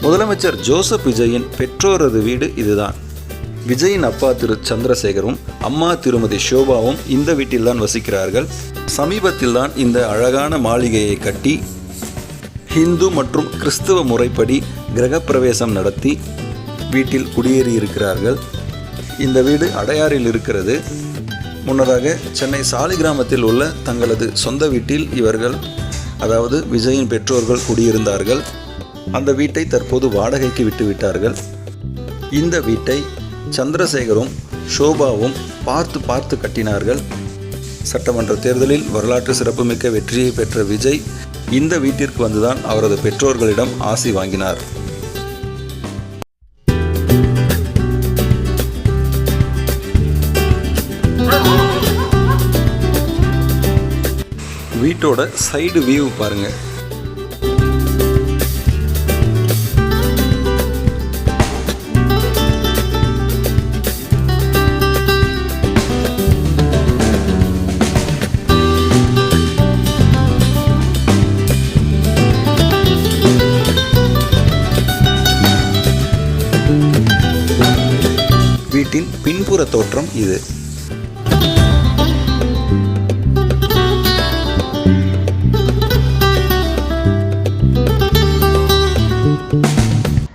முதலமைச்சர் ஜோசப் விஜயின் பெற்றோரது வீடு இதுதான். விஜயின் அப்பா திரு சந்திரசேகரும் அம்மா திருமதி ஷோபாவும் இந்த வீட்டில்தான் வசிக்கிறார்கள். சமீபத்தில்தான் இந்த அழகான மாளிகையை கட்டி ஹிந்து மற்றும் கிறிஸ்துவ முறைப்படி கிரகப்பிரவேசம் நடத்தி வீட்டில் குடியேறியிருக்கிறார்கள். இந்த வீடு அடையாறில் இருக்கிறது. முன்னதாக சென்னை சாலிகிராமத்தில் உள்ள தங்களது சொந்த வீட்டில் இவர்கள், அதாவது விஜயின் பெற்றோர்கள் குடியிருந்தார்கள். அந்த வீட்டை தற்போது வாடகைக்கு விட்டுவிட்டார்கள். இந்த வீட்டை சந்திரசேகரும் ஷோபாவும் பார்த்து கட்டினார்கள். சட்டமன்ற தேர்தலில் வரலாற்று சிறப்புமிக்க வெற்றியை பெற்ற விஜய் இந்த வீட்டிற்கு வந்துதான் அவரது பெற்றோர்களிடம் ஆசி வாங்கினார். வீட்டோட சைடு வியூ பாருங்க. வீட்டின் பின்புற தோற்றம் இது.